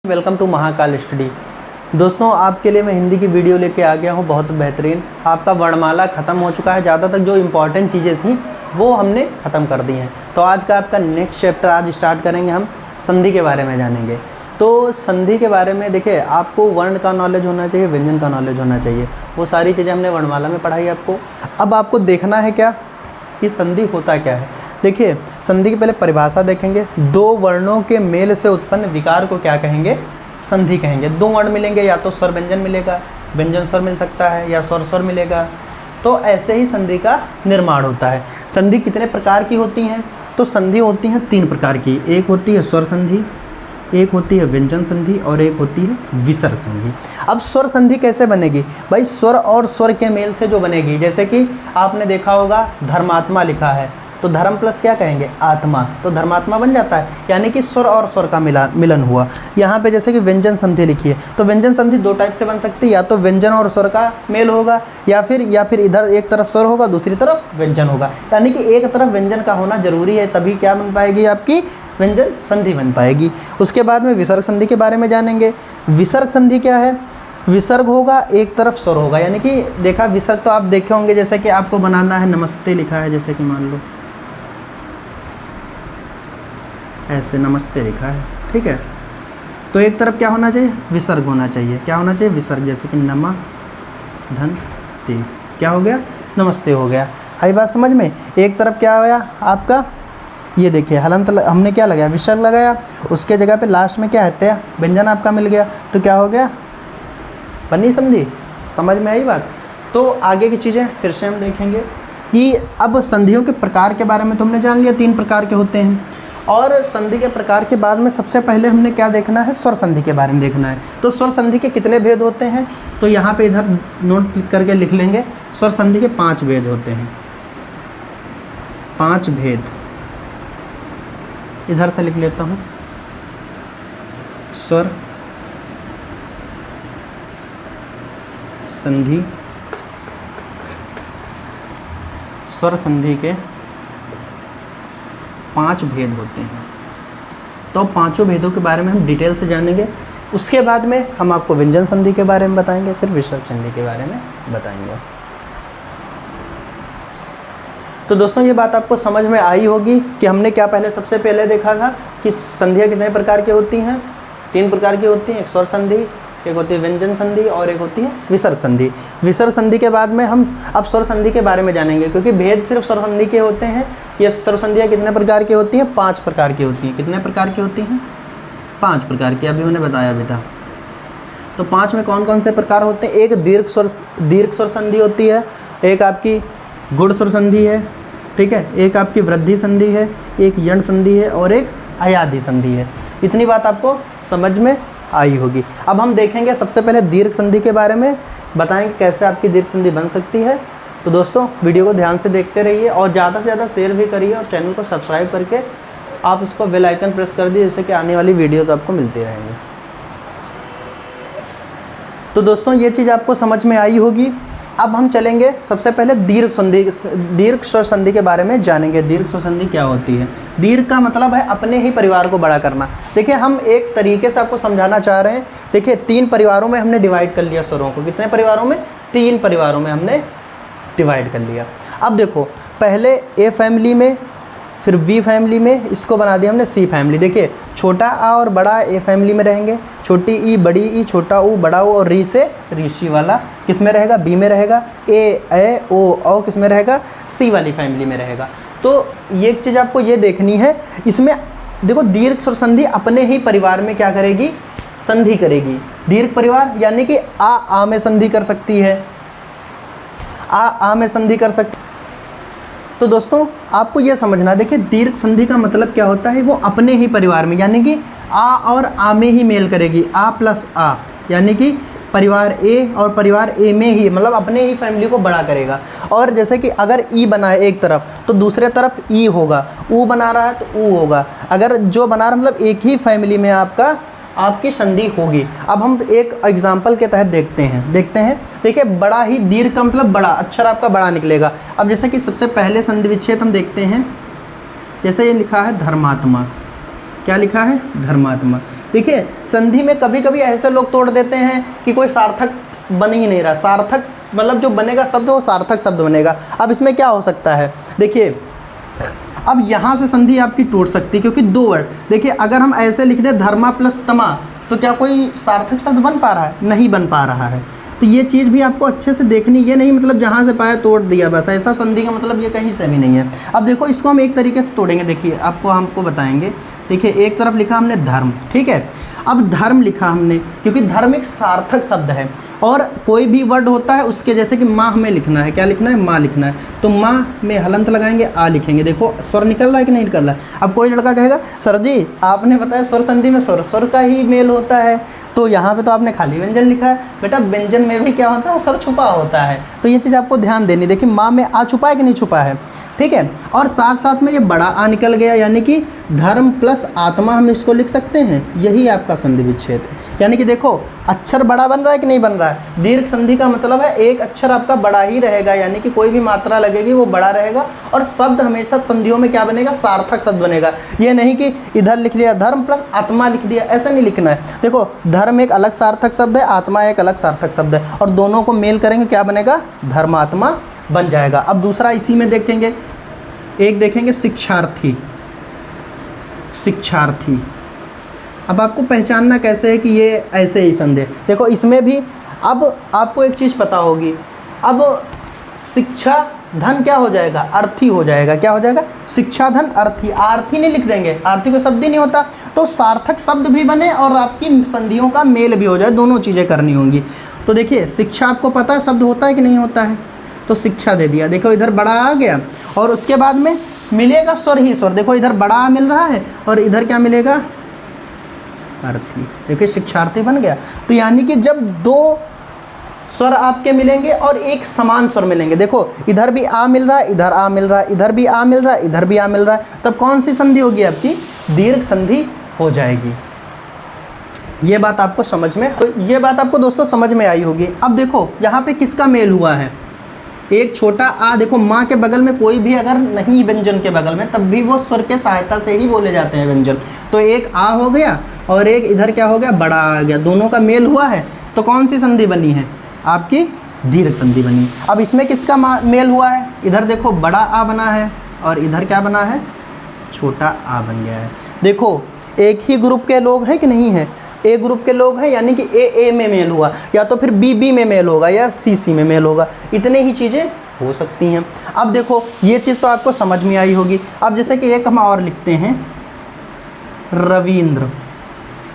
Welcome to Mahakal study. दोस्तों, आपके लिए मैं हिंदी की वीडियो लेके आ गया हूँ, बहुत बेहतरीन। आपका वर्णमाला ख़त्म हो चुका है, ज़्यादा तक जो इम्पॉर्टेंट चीज़ें थी वो हमने ख़त्म कर दी हैं। तो आज का आपका नेक्स्ट चैप्टर आज स्टार्ट करेंगे, हम संधि के बारे में जानेंगे। तो संधि के बारे में देखिए, आपको वर्ण का नॉलेज होना चाहिए, व्यंजन का नॉलेज होना चाहिए। वो सारी चीज़ें हमने वर्णमाला में पढ़ाई आपको। अब आपको देखना है क्या कि संधि होता क्या है। देखिए, संधि की पहले परिभाषा देखेंगे। दो वर्णों के मेल से उत्पन्न विकार को क्या कहेंगे? संधि कहेंगे। दो वर्ण मिलेंगे, या तो स्वर व्यंजन मिलेगा, व्यंजन स्वर मिल सकता है, या स्वर स्वर मिलेगा। तो ऐसे ही संधि का निर्माण होता है। संधि कितने प्रकार की होती हैं? तो संधि होती हैं तीन प्रकार की। एक होती है स्वर संधि, एक होती है व्यंजन संधि, और एक होती है विसर्ग संधि। अब स्वर संधि कैसे बनेगी भाई? स्वर और स्वर के मेल से जो बनेगी, जैसे कि आपने देखा होगा धर्मात्मा लिखा है, तो धर्म प्लस क्या कहेंगे? आत्मा, तो धर्मात्मा बन जाता है, यानी कि स्वर और स्वर का मिलन हुआ। यहाँ पे जैसे कि व्यंजन संधि लिखी है, तो व्यंजन संधि दो टाइप से बन सकती है, या तो व्यंजन और स्वर का मेल होगा, या फिर इधर एक तरफ स्वर होगा, दूसरी तरफ व्यंजन होगा। यानी कि एक तरफ व्यंजन का होना जरूरी है, तभी क्या बन पाएगी? आपकी व्यंजन संधि बन पाएगी। उसके बाद में विसर्ग संधि के बारे में जानेंगे। विसर्ग संधि क्या है? विसर्ग होगा, एक तरफ स्वर होगा, यानी कि देखा विसर्ग तो आप देखे होंगे, जैसे कि आपको बनाना है नमस्ते लिखा है, जैसे कि मान लो ऐसे नमस्ते लिखा है, ठीक है। तो एक तरफ क्या होना चाहिए? विसर्ग होना चाहिए। क्या होना चाहिए? विसर्ग। जैसे कि नमः धन ते, क्या हो गया? नमस्ते हो गया। आई बात समझ में? एक तरफ क्या होया आपका? ये देखिए हलंत हमने क्या लगाया? विसर्ग लगाया। उसके जगह पे लास्ट में क्या है? तय व्यंजन आपका मिल गया, तो क्या हो गया? बनी संधि। समझ में आई बात? तो आगे की चीज़ें फिर से हम देखेंगे कि अब संधियों के प्रकार के बारे में तो हमने जान लिया, तीन प्रकार के होते हैं। और संधि के प्रकार के बाद में सबसे पहले हमने क्या देखना है? स्वर संधि के बारे में देखना है। तो स्वर संधि के कितने भेद होते हैं? तो यहाँ पे इधर नोट क्लिक करके लिख लेंगे। स्वर संधि के 5 भेद होते हैं। 5 भेद इधर से लिख लेता हूँ। स्वर संधि, स्वर संधि के 5 भेद होते हैं। तो पांचों भेदों के बारे में हम डिटेल से जानेंगे। उसके बाद में हम आपको व्यंजन संधि के बारे में बताएंगे, फिर विसर्ग संधि के बारे में बताएंगे। तो दोस्तों, ये बात आपको समझ में आई होगी कि हमने क्या पहले सबसे पहले देखा था कि संधियाँ कितने प्रकार की होती हैं? 3 प्रकार की होती हैं। एक स्वर संधि, एक होती है व्यंजन संधि, और एक होती है विसर्ग संधि। विसर्ग संधि के बाद में हम अब स्वर संधि के बारे में जानेंगे, क्योंकि भेद सिर्फ स्वर संधि के होते हैं। ये स्वर संधियाँ कितने प्रकार की होती हैं? 5 प्रकार की होती हैं। कितने प्रकार की होती हैं? 5 प्रकार की, अभी मैंने बताया भी था। तो 5 में कौन कौन से प्रकार होते हैं? एक दीर्घ स्वर संधि होती है, एक आपकी गुण स्वर संधि है, ठीक है, एक आपकी वृद्धि संधि है, एक यण संधि है, और एक अयाधि संधि है। इतनी बात आपको समझ में आई होगी। अब हम देखेंगे सबसे पहले दीर्घ संधि के बारे में, बताएंगे कैसे आपकी दीर्घ संधि बन सकती है। तो दोस्तों, वीडियो को ध्यान से देखते रहिए, और ज़्यादा से ज़्यादा शेयर भी करिए, और चैनल को सब्सक्राइब करके आप इसको बेल आइकन प्रेस कर दिए, जिससे कि आने वाली वीडियोज़ आपको मिलती रहेंगी। तो दोस्तों, ये चीज़ आपको समझ में आई होगी। अब हम चलेंगे सबसे पहले दीर्घ स्वर संधि के बारे में जानेंगे। दीर्घ स्वर संधि क्या होती है? दीर्घ का मतलब है अपने ही परिवार को बड़ा करना। देखिए, हम एक तरीके से आपको समझाना चाह रहे हैं। देखिए, 3 परिवारों में हमने डिवाइड कर लिया स्वरों को। कितने परिवारों में? 3 परिवारों में हमने डिवाइड कर लिया। अब देखो, पहले ए फैमिली में, फिर बी फैमिली में, इसको बना दिया हमने सी फैमिली। देखिए, छोटा आ और बड़ा ए फैमिली में रहेंगे, छोटी ई, बड़ी ई, छोटा ऊ, बड़ा ऊ, और री से ऋषि वाला किस में रहेगा? बी में रहेगा। ए ओ किस में रहेगा? सी वाली फैमिली में रहेगा। तो ये एक चीज़ आपको ये देखनी है। इसमें देखो, दीर्घ स्वर संधि अपने ही परिवार में क्या करेगी? संधि करेगी। दीर्घ परिवार यानी कि आ में संधि कर सकती है, आ में संधि कर सकती। तो दोस्तों, आपको यह समझना, देखिए दीर्घ संधि का मतलब क्या होता है? वो अपने ही परिवार में, यानी कि आ और आ में ही मेल करेगी। आ प्लस आ, यानी कि परिवार ए और परिवार ए में ही, मतलब अपने ही फैमिली को बड़ा करेगा। और जैसे कि अगर ई बना है एक तरफ, तो दूसरे तरफ ई होगा। ऊ बना रहा है तो ऊ होगा। अगर जो बना रहा, मतलब एक ही फैमिली में आपकी संधि होगी। अब हम एक एग्जाम्पल के तहत देखते हैं। देखिए, बड़ा ही दीर्घ का मतलब बड़ा, अक्षर आपका बड़ा निकलेगा। अब जैसे कि सबसे पहले संधि विच्छेद हम देखते हैं, जैसे ये लिखा है धर्मात्मा, क्या लिखा है, धर्मात्मा। देखिए संधि में कभी कभी ऐसे लोग तोड़ देते हैं कि कोई सार्थक बन ही नहीं रहा, सार्थक मतलब जो बनेगा शब्द वो सार्थक शब्द बनेगा। अब इसमें क्या हो सकता है, देखिए अब यहाँ से संधि आपकी टूट सकती है क्योंकि दो वर्ड, देखिए अगर हम ऐसे लिख दें धर्मा प्लस तमा तो क्या कोई सार्थक शब्द बन पा रहा है, नहीं बन पा रहा है। तो ये चीज़ भी आपको अच्छे से देखनी, ये नहीं मतलब जहाँ से पाया तोड़ दिया बस, ऐसा संधि का मतलब ये कहीं से भी नहीं है। अब देखो इसको हम एक तरीके से तोड़ेंगे, देखिए आपको हमको बताएंगे। देखिए एक तरफ लिखा हमने धर्म, ठीक है, अब धर्म लिखा हमने क्योंकि धर्म एक सार्थक शब्द है और कोई भी वर्ड होता है उसके जैसे कि माँ हमें लिखना है, क्या लिखना है, माँ लिखना है, तो माँ में हलंत लगाएंगे, आ लिखेंगे। देखो स्वर निकल रहा है कि नहीं निकल रहा है। अब कोई लड़का कहेगा सर जी आपने बताया स्वर संधि में स्वर का ही मेल होता है, तो यहाँ पे तो आपने खाली व्यंजन लिखा है। बेटा व्यंजन में भी क्या होता है, स्वर छुपा होता है, तो ये चीज़ आपको ध्यान देनी। देखिए माँ में आ छुपा है कि नहीं छुपा है, ठीक है, और साथ साथ में ये बड़ा आ निकल गया, यानी कि धर्म प्लस आत्मा हम इसको लिख सकते हैं, यही आपका संधि विच्छेद है। यानी कि देखो अक्षर बड़ा बन रहा है कि नहीं बन रहा है, दीर्घ संधि का मतलब है एक अक्षर आपका बड़ा ही रहेगा, यानी कि कोई भी मात्रा लगेगी वो बड़ा रहेगा और शब्द हमेशा संधियों में क्या बनेगा, सार्थक शब्द बनेगा। ये नहीं कि इधर लिख लिया धर्म प्लस आत्मा लिख दिया, ऐसा नहीं लिखना है। देखो धर्म एक अलग सार्थक शब्द है, आत्मा एक अलग सार्थक शब्द है और दोनों को मेल करेंगे क्या बनेगा, धर्मात्मा बन जाएगा। अब दूसरा इसी में देखेंगे, एक देखेंगे शिक्षार्थी, शिक्षार्थी। अब आपको पहचानना कैसे है कि ये ऐसे ही संधि, देखो इसमें भी अब आपको एक चीज़ पता होगी, अब शिक्षा धन क्या हो जाएगा, अर्थी हो जाएगा, क्या हो जाएगा, शिक्षा धन अर्थी। आर्थी नहीं लिख देंगे, आर्थी को शब्द ही नहीं होता, तो सार्थक शब्द भी बने और आपकी संधियों का मेल भी हो जाए, दोनों चीज़ें करनी होंगी। तो देखिए शिक्षा आपको पता है शब्द होता है कि नहीं होता है, तो शिक्षा दे दिया। देखो इधर बड़ा आ गया और उसके बाद में मिलेगा स्वर ही स्वर, देखो इधर बड़ा आ मिल रहा है और इधर क्या मिलेगा, अर्थी। देखिए शिक्षार्थी बन गया। तो यानी कि जब दो स्वर आपके मिलेंगे और एक समान स्वर मिलेंगे, देखो इधर भी आ मिल रहा है, इधर आ मिल रहा है, इधर भी आ मिल रहा है, इधर भी आ मिल रहा है, तब कौन सी संधि होगी आपकी, दीर्घ संधि हो जाएगी। ये बात आपको समझ में, तो ये बात आपको दोस्तों समझ में आई होगी। अब देखो यहाँ पे किसका मेल हुआ है, एक छोटा आ, देखो माँ के बगल में कोई भी अगर नहीं व्यंजन के बगल में, तब भी वो स्वर के सहायता से ही बोले जाते हैं व्यंजन। तो एक आ हो गया और एक इधर क्या हो गया, बड़ा आ गया, दोनों का मेल हुआ है, तो कौन सी संधि बनी है, आपकी दीर्घ संधि बनी। अब इसमें किसका मेल हुआ है, इधर देखो बड़ा आ बना है और इधर क्या बना है, छोटा आ बन गया है। देखो एक ही ग्रुप के लोग हैं कि नहीं है, ए ग्रुप के लोग हैं, यानी कि ए में मेल हुआ, या तो फिर बी में मेल होगा, या सी में मेल होगा, इतने ही चीज़ें हो सकती हैं। अब देखो ये चीज़ तो आपको समझ में आई होगी। अब जैसे कि एक हम और लिखते हैं रविंद्र,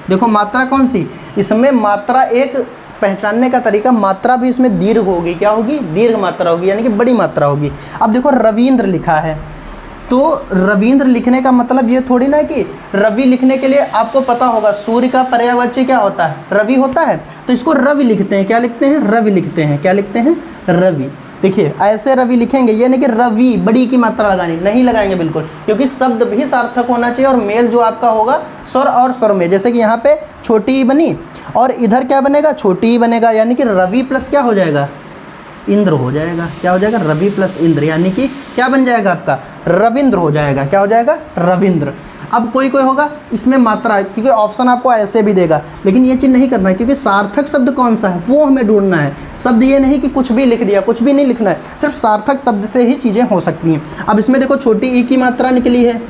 देखो मात्रा कौन सी, इसमें मात्रा एक पहचानने का तरीका, मात्रा भी इसमें दीर्घ होगी, क्या होगी, दीर्घ मात्रा होगी, यानी कि बड़ी मात्रा होगी। अब देखो रविंद्र लिखा है, तो रविंद्र लिखने का मतलब ये थोड़ी ना कि रवि लिखने के लिए आपको पता होगा सूर्य का पर्यायवाची क्या होता है, रवि होता है, तो इसको रवि लिखते हैं, क्या लिखते हैं, रवि लिखते हैं, क्या लिखते हैं, रवि। देखिए ऐसे रवि लिखेंगे, ये नहीं कि रवि बड़ी की मात्रा लगानी, नहीं लगाएंगे बिल्कुल, क्योंकि शब्द भी सार्थक होना चाहिए और मेल जो आपका होगा स्वर और स्वर में। जैसे कि यहाँ पे छोटी ई बनी और इधर क्या बनेगा, छोटी ई बनेगा, यानी कि रवि प्लस क्या हो जाएगा, इंद्र हो जाएगा, क्या हो जाएगा, रवि प्लस इंद्र, यानी कि क्या बन जाएगा आपका, रविंद्र हो जाएगा, क्या हो जाएगा, रविंद्र। अब कोई कोई होगा इसमें मात्रा, क्योंकि ऑप्शन आपको ऐसे भी देगा, लेकिन ये चीज़ नहीं करना है, क्योंकि सार्थक शब्द कौन सा है वो हमें ढूंढना है। शब्द ये नहीं कि कुछ भी लिख दिया, कुछ भी नहीं लिखना है, सिर्फ सार्थक शब्द से ही चीज़ें हो सकती हैं। अब इसमें देखो छोटी ई की मात्रा निकली है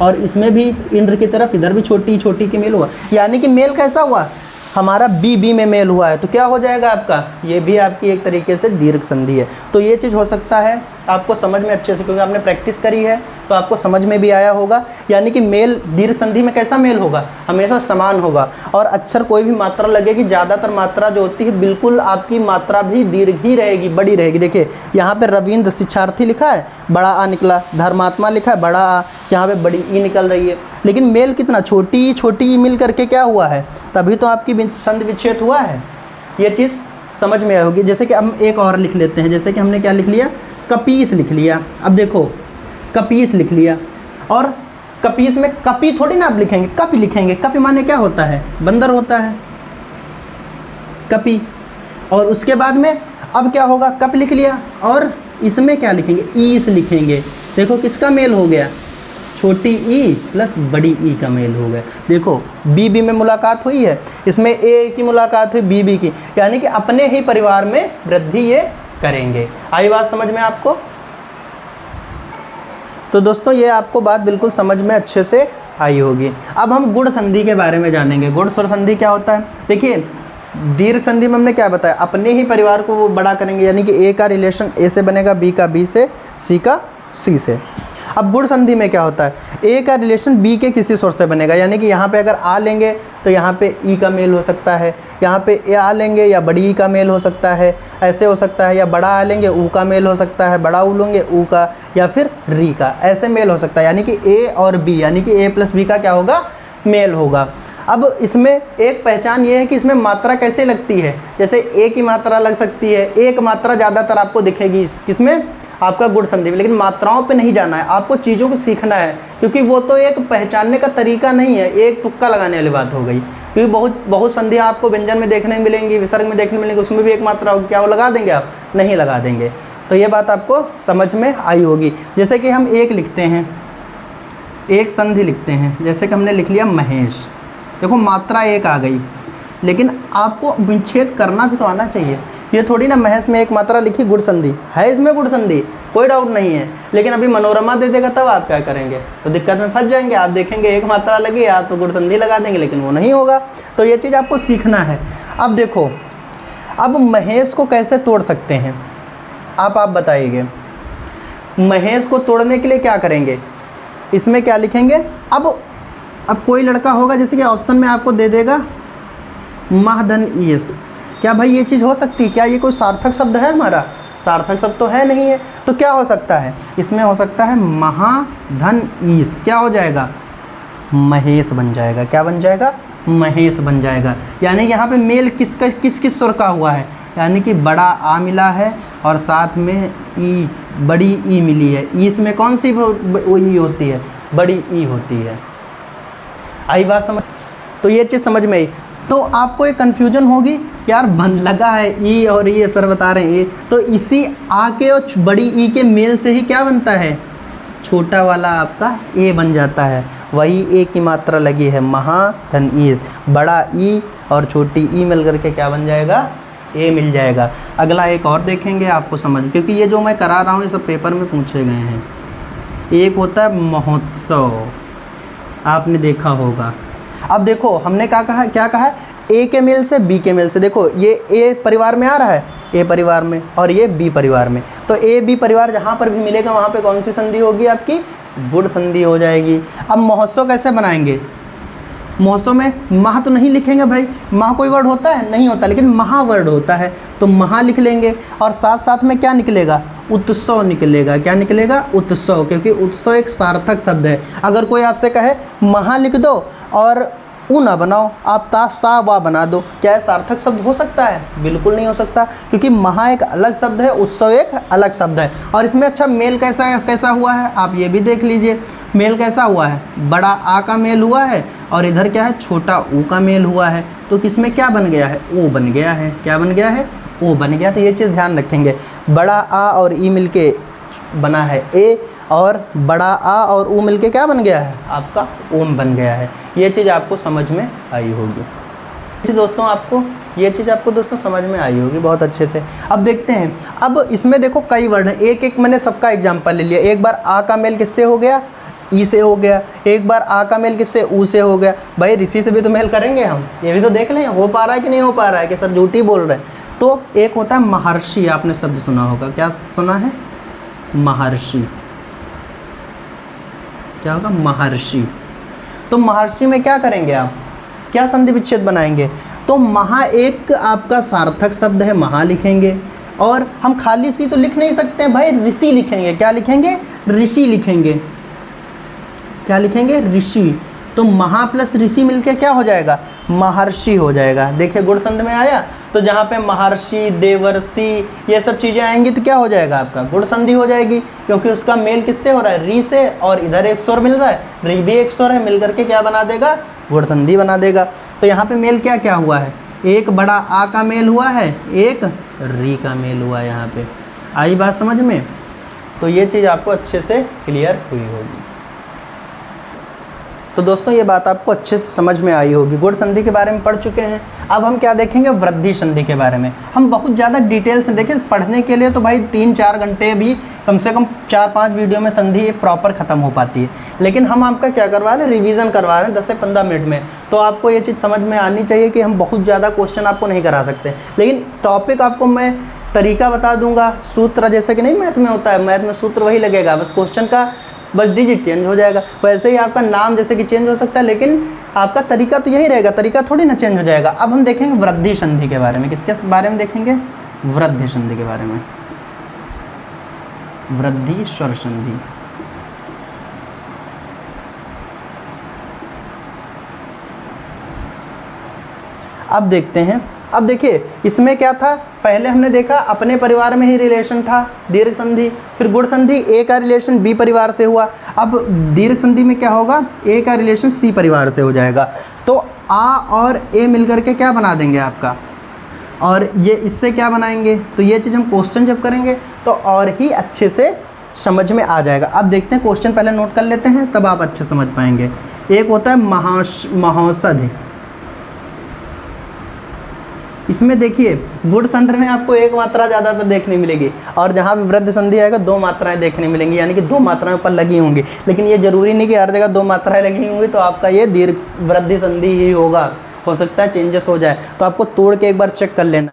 और इसमें भी इंद्र की तरफ इधर भी छोटी छोटी की मेल हुआ, यानी कि मेल कैसा हुआ, हमारा बी में मेल हुआ है, तो क्या हो जाएगा आपका, ये भी आपकी एक तरीके से दीर्घ संधि है। तो ये चीज़ हो सकता है आपको समझ में अच्छे से, क्योंकि आपने प्रैक्टिस करी है तो आपको समझ में भी आया होगा। यानी कि मेल दीर्घ संधि में कैसा मेल होगा, हमेशा समान होगा और अक्षर कोई भी मात्रा लगेगी, ज़्यादातर मात्रा जो होती है बिल्कुल आपकी मात्रा भी दीर्घ ही रहेगी, बड़ी रहेगी। देखिए यहाँ पे रविंद्र शिक्षार्थी लिखा है, बड़ा आ निकला, धर्मात्मा लिखा है, बड़ा आ, यहाँ पे बड़ी ई निकल रही है, लेकिन मेल कितना, छोटी छोटी ई मिल करके क्या हुआ है, तभी तो आपकी संधि विच्छेद हुआ है। ये चीज़ समझ में आई होगी। जैसे कि हम एक और लिख लेते हैं, जैसे कि हमने क्या लिख लिया, कपीस लिख लिया। अब देखो कपीस लिख लिया और कपीस में कपी थोड़ी ना आप लिखेंगे, कपी लिखेंगे, कपी माने क्या होता है, बंदर होता है, कपी। और उसके बाद में अब क्या होगा, कप लिख लिया और इसमें क्या लिखेंगे, ईस लिखेंगे। देखो किसका मेल हो गया, छोटी ई प्लस बड़ी ई का मेल हो गया। देखो बी बी में मुलाकात हुई है, इसमें ए की मुलाकात हुई बी बी की, यानी कि अपने ही परिवार में वृद्धि ये करेंगे। आई बात समझ में आपको? तो दोस्तों ये आपको बात बिल्कुल समझ में अच्छे से आई होगी। अब हम गुण संधि के बारे में जानेंगे। गुण स्वर संधि क्या होता है? देखिए दीर्घ संधि में हमने क्या बताया, अपने ही परिवार को वो बड़ा करेंगे, यानी कि ए का रिलेशन ए से बनेगा, बी का बी से, सी का सी से। अब गुण संधि में क्या होता है, ए का रिलेशन बी के किसी स्वर से बनेगा, यानी कि यहाँ पे अगर आ लेंगे तो यहाँ पे ई का मेल हो सकता है, यहाँ पे ए आ लेंगे या बड़ी ई का मेल हो सकता है, ऐसे हो सकता है, या बड़ा आ लेंगे ऊ का मेल हो सकता है, बड़ा ऊ लेंगे ऊ का, या फिर री का, ऐसे मेल हो सकता है। यानी कि ए और बी, यानी कि ए प्लस बी का क्या होगा, मेल होगा। अब इसमें एक पहचान ये है कि इसमें मात्रा कैसे लगती है, जैसे ए की मात्रा लग सकती है, एक मात्रा ज़्यादातर आपको दिखेगी किसमें, आपका गुण संधि में। लेकिन मात्राओं पे नहीं जाना है, आपको चीज़ों को सीखना है, क्योंकि वो तो एक पहचानने का तरीका नहीं है, एक तुक्का लगाने वाली बात हो गई। क्योंकि बहुत संधियाँ आपको व्यंजन में देखने मिलेंगी, विसर्ग में देखने मिलेंगी, उसमें भी एक मात्रा होगी, क्या वो लगा देंगे आप? नहीं लगा देंगे। तो ये बात आपको समझ में आई होगी। जैसे कि हम एक लिखते हैं, एक संधि लिखते हैं, जैसे कि हमने लिख लिया महेश, देखो मात्रा एक आ गई, लेकिन आपको विच्छेद करना भी तो आना चाहिए। ये थोड़ी ना महेश में एक मात्रा लिखी गुण संधि है, इसमें गुण संधि कोई डाउट नहीं है, लेकिन अभी मनोरमा दे देगा तब आप क्या करेंगे, तो दिक्कत में फंस जाएंगे। आप देखेंगे एक मात्रा लगी, आप तो गुण संधि लगा देंगे, लेकिन वो नहीं होगा। तो ये चीज़ आपको सीखना है। अब देखो, अब महेश को कैसे तोड़ सकते हैं आप बताइए। महेश को तोड़ने के लिए क्या करेंगे, इसमें क्या लिखेंगे? अब कोई लड़का होगा जैसे कि ऑप्शन में आपको दे देगा महाधन ईस, क्या भाई ये चीज़ हो सकती है? क्या ये कोई सार्थक शब्द है हमारा? सार्थक शब्द तो है नहीं है। तो क्या हो सकता है, इसमें हो सकता है महाधन ईस, क्या हो जाएगा? महेश बन जाएगा। क्या बन जाएगा? महेश बन जाएगा। यानी यहाँ पे मेल किस स्वर का हुआ है, यानी कि बड़ा आ मिला है और साथ में ई, बड़ी ई मिली है। ई इसमें कौन सी वो ई होती है? बड़ी ई होती है। आई बात समझ? तो ये चीज़ समझ में आई। तो आपको एक कन्फ्यूजन होगी, यार बन लगा है ई और ये सर बता रहे हैं ये, तो इसी आ के और बड़ी ई के मेल से ही क्या बनता है? छोटा वाला आपका ए बन जाता है। वही ए की मात्रा लगी है महाधन ईस, बड़ा ई और छोटी ई मिल करके क्या बन जाएगा? ए मिल जाएगा। अगला एक और देखेंगे आपको समझ, क्योंकि ये जो मैं करा रहा हूँ ये सब पेपर में पूछे गए हैं। एक होता है महोत्सव, आपने देखा होगा। अब देखो हमने क्या कहा, ए के मेल से बी के मेल से। देखो ये ए परिवार में आ रहा है, ए परिवार में, और ये बी परिवार में। तो ए बी परिवार जहाँ पर भी मिलेगा वहाँ पे कौन सी संधि होगी आपकी? गुण संधि हो जाएगी। अब महोत्सव कैसे बनाएंगे? महोत्सव में महा तो नहीं लिखेंगे भाई, महा कोई वर्ड होता है? नहीं होता, लेकिन महा वर्ड होता है, तो महा लिख लेंगे। और साथ साथ में क्या निकलेगा? उत्सव निकलेगा। क्या निकलेगा? उत्सव, क्योंकि उत्सव एक सार्थक शब्द है। अगर कोई आपसे कहे महा लिख दो और ऊ ना बनाओ, आप ता सा वा बना दो, क्या है सार्थक शब्द हो सकता है? बिल्कुल नहीं हो सकता, क्योंकि महा एक अलग शब्द है, उत्सव एक अलग शब्द है। और इसमें अच्छा मेल कैसा हुआ है आप ये भी देख लीजिए। मेल कैसा हुआ है? बड़ा आ का मेल हुआ है और इधर क्या है? छोटा ऊ का मेल हुआ है। तो किसमें क्या बन गया है? ओ बन गया है। क्या बन गया है? ओ बन गया। तो ये चीज़ ध्यान रखेंगे, बड़ा आ और ई मिलके बना है ए, और बड़ा आ और ऊ मिलके क्या बन गया है? आपका ओम बन गया है। ये चीज़ आपको समझ में आई होगी दोस्तों, ये चीज़ आपको दोस्तों समझ में आई होगी बहुत अच्छे से। अब देखते हैं, अब इसमें देखो कई वर्ड हैं, एक एक मैंने सबका एग्जाम्पल ले लिया। एक बार आ का मेल किससे हो गया? ई से हो गया। एक बार आ का मेल किससे? ऊ से हो गया। भाई ऋषि से भी तो मेल करेंगे हम, ये भी तो देख लें हो पा रहा है कि नहीं हो पा रहा है, कि सर झूठी बोल रहे हैं। तो एक होता है महर्षि, आपने शब्द सुना होगा। क्या सुना है? महर्षि। क्या होगा? महर्षि। तो महर्षि में क्या करेंगे आप? क्या संधि विच्छेद बनाएंगे? तो महा एक आपका सार्थक शब्द है, महा लिखेंगे। और हम खाली सी तो लिख नहीं सकते हैं भाई, ऋषि लिखेंगे। क्या लिखेंगे? ऋषि लिखेंगे। क्या लिखेंगे? ऋषि। तो महा प्लस ऋषि मिलके क्या हो जाएगा? महर्षि हो जाएगा। देखिए गुण संधि में आया, तो जहाँ पे महर्षि, देवर्षि ये सब चीज़ें आएंगी तो क्या हो जाएगा? आपका गुण संधि हो जाएगी, क्योंकि उसका मेल किससे हो रहा है? री से, और इधर एक स्वर मिल रहा है, री भी एक स्वर है, मिल करके क्या बना देगा? गुण संधि बना देगा। तो यहाँ पे मेल क्या क्या हुआ है? एक बड़ा आ का मेल हुआ है, एक री का मेल हुआ है। यहाँ पे आई बात समझ में? तो ये चीज़ आपको अच्छे से क्लियर हुई होगी। तो दोस्तों ये बात आपको अच्छे से समझ में आई होगी। गुण संधि के बारे में पढ़ चुके हैं। अब हम क्या देखेंगे, वृद्धि संधि के बारे में। हम बहुत ज़्यादा डिटेल से देखें, पढ़ने के लिए तो भाई 3-4 घंटे भी कम से कम 4-5 वीडियो में संधि प्रॉपर ख़त्म हो पाती है। लेकिन हम आपका क्या करवा रहे हैं, रिवीजन करवा रहे हैं 10 से 15 मिनट में। तो आपको ये चीज़ समझ में आनी चाहिए कि हम बहुत ज़्यादा क्वेश्चन आपको नहीं करा सकते, लेकिन टॉपिक आपको मैं तरीका बता दूंगा, सूत्र जैसे कि नहीं मैथ में होता है, मैथ में सूत्र वही लगेगा, बस क्वेश्चन का बस डिजिट चेंज हो जाएगा। वैसे ही आपका नाम जैसे कि चेंज हो सकता है, लेकिन आपका तरीका तो यही रहेगा, तरीका थोड़ी ना चेंज हो जाएगा। अब हम देखेंगे वृद्धि संधि के बारे में। किसके बारे में देखेंगे, वृद्धि संधि के बारे में, वृद्धि स्वर संधि। अब देखते हैं। अब देखिए इसमें क्या था, पहले हमने देखा अपने परिवार में ही रिलेशन था दीर्घ संधि, फिर गुण संधि ए का रिलेशन बी परिवार से हुआ। अब दीर्घ संधि में क्या होगा, ए का रिलेशन सी परिवार से हो जाएगा। तो आ और ए मिलकर के क्या बना देंगे आपका, और ये इससे क्या बनाएंगे, तो ये चीज़ हम क्वेश्चन जब करेंगे तो और ही अच्छे से समझ में आ जाएगा। अब देखते हैं क्वेश्चन पहले नोट कर लेते हैं, तब आप अच्छे समझ पाएंगे। एक होता है महौषधि। इसमें देखिए गुण संधि में आपको एक मात्रा ज़्यादातर देखने मिलेगी, और जहाँ भी वृद्धि संधि आएगा 2 मात्राएं देखने मिलेंगी, यानी कि 2 मात्राएं ऊपर लगी होंगी। लेकिन ये जरूरी नहीं कि हर जगह 2 मात्राएं लगी होंगी तो आपका ये दीर्घ वृद्धि संधि ही होगा, हो सकता है चेंजेस हो जाए, तो आपको तोड़ के एक बार चेक कर लेना।